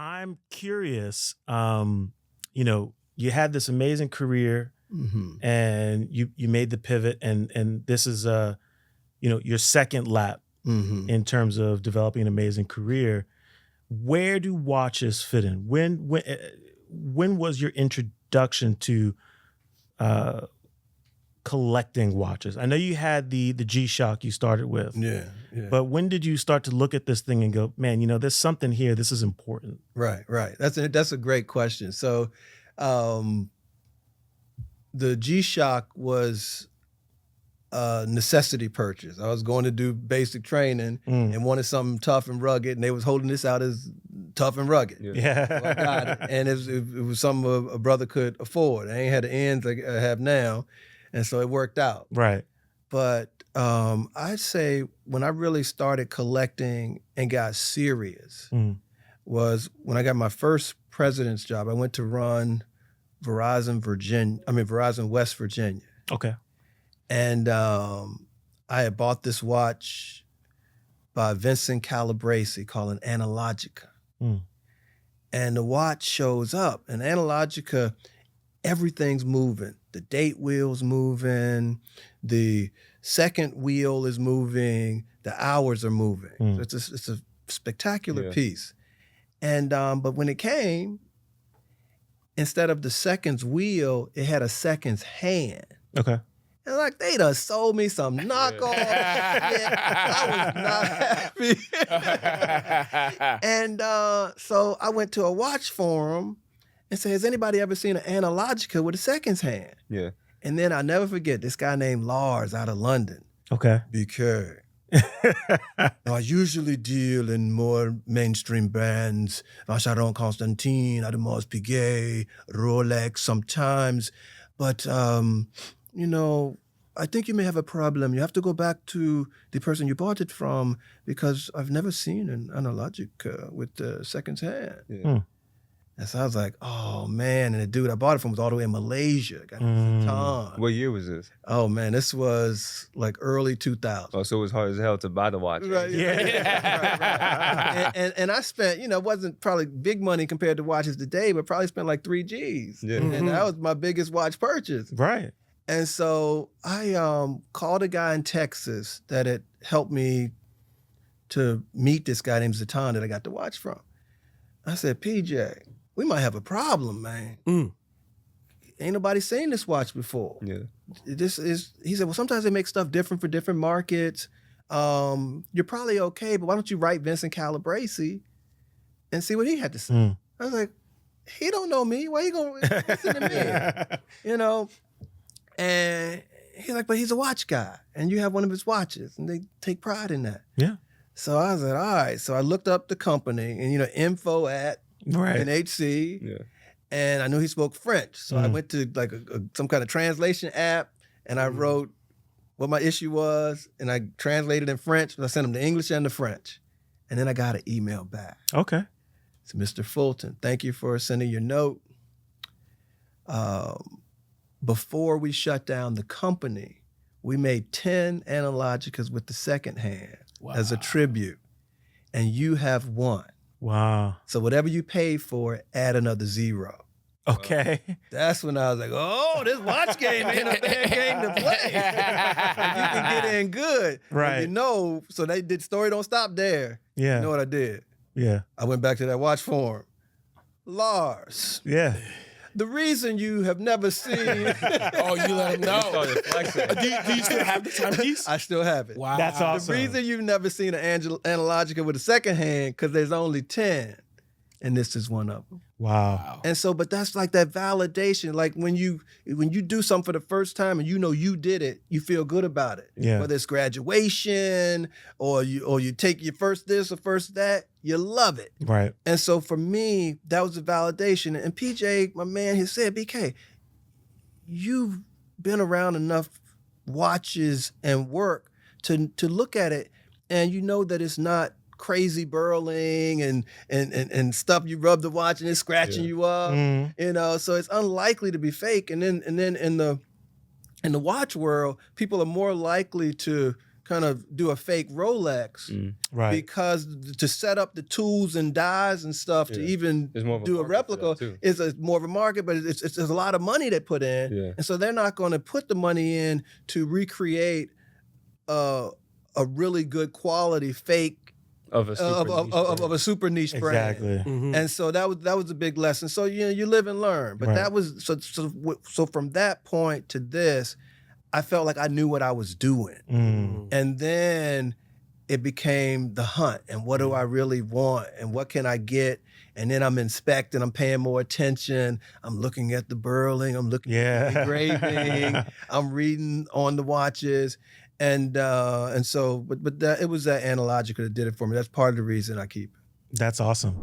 I'm curious. You had this amazing career, and you made the pivot, and this is your second lap in terms of developing an amazing career. Where do watches fit in? When was your introduction to collecting watches? I know you had the G-Shock you started with. Yeah. But when did you start to look at this thing and go, man, there's something here. This is important. Right. That's a great question. So the G-Shock was a necessity purchase. I was going to do basic training and wanted something tough and rugged, and they was holding this out as tough and rugged. Yeah. So I got it. And it was something a brother could afford. I ain't had the ends I have now, and so it worked out. Right. But I'd say when I really started collecting and got serious was when I got my first president's job. I went to run Verizon West Virginia. Okay. And I had bought this watch by Vincent Calabrese called an Analogica. And the watch shows up. And Analogica, everything's moving. The date wheel's moving. The second wheel is moving. The hours are moving. So it's a spectacular piece. And but when it came, instead of the seconds wheel, it had a seconds hand. Okay. And they done sold me some knockoff. I was not happy. And so I went to a watch forum and said, has anybody ever seen an Analogica with a seconds hand? Yeah. And then I'll never forget this guy named Lars out of London. Okay. BK. I usually deal in more mainstream brands. Vacheron Constantin, Audemars Piguet, Rolex sometimes. But I think you may have a problem. You have to go back to the person you bought it from because I've never seen an Analogica with the seconds hand. Yeah. And so I was like, oh man. And the dude I bought it from was all the way in Malaysia. Got it in Fulton. What year was this? Oh man, this was like early 2000. Oh, so it was hard as hell to buy the watch. Right. Yeah. Right. And I spent, it wasn't probably big money compared to watches today, but probably spent like 3 G's. Yeah. And that was my biggest watch purchase. Right. And so I called a guy in Texas that had helped me to meet this guy named Zatan that I got the watch from. I said, PJ, we might have a problem, man. Ain't nobody seen this watch before. Yeah. He said, well, sometimes they make stuff different for different markets. You're probably okay, but why don't you write Vincent Calabrese and see what he had to say? I was like, he don't know me. Why you going to listen to me? And he's like, but he's a watch guy, and you have one of his watches, and they take pride in that. Yeah. So I was like, all right. So I looked up the company, and info at NHC. Yeah. And I knew he spoke French. So I went to like some kind of translation app, and I wrote what my issue was, and I translated in French. I sent him the English and the French. And then I got an email back. Okay. It's Mr. Fulton. Thank you for sending your note. Before we shut down the company, we made 10 Analogicas with the second hand as a tribute. And you have one. Wow. So whatever you paid for it, add another 0. Okay. That's when I was like, oh, this watch game ain't a bad game to play. You can get in good. Right. And so they did Story Don't Stop there. Yeah. You know what I did? Yeah. I went back to that watch forum. Lars, Yeah. the reason you have never seen... Oh, you let him know. Do you still have the timepiece? I still have it. Wow. That's awesome. The reason you've never seen an Analogica with a second hand, because there's only 10, and this is one of them. Wow. And so, but that's like that validation. Like when you do something for the first time and you did it, you feel good about it. Yeah. Whether it's graduation or you take your first this or first that, you love it. Right. And so for me, that was a validation. And PJ, my man, he said, BK, you've been around enough watches and work to look at it, and you know that it's not crazy burling and stuff. You rub the watch and it's scratching you up, so it's unlikely to be fake. And then in the watch world, people are more likely to kind of do a fake Rolex Right. because to set up the tools and dies and stuff to even There's more of a do a market for that, replica too. is more of a market, but it's a lot of money they put in. Yeah. And so they're not going to put the money in to recreate a really good quality fake Of a super niche brand. of a super niche brand. Exactly. And so that was a big lesson. So you live and learn. But Right. that was so from that point to this, I felt like I knew what I was doing. And then it became the hunt and what do I really want and what can I get? And then I'm inspecting, I'm paying more attention, I'm looking at the burling, I'm looking at the engraving, I'm reading on the watches. And so, but it was that analogical that did it for me. That's part of the reason I keep it. That's awesome.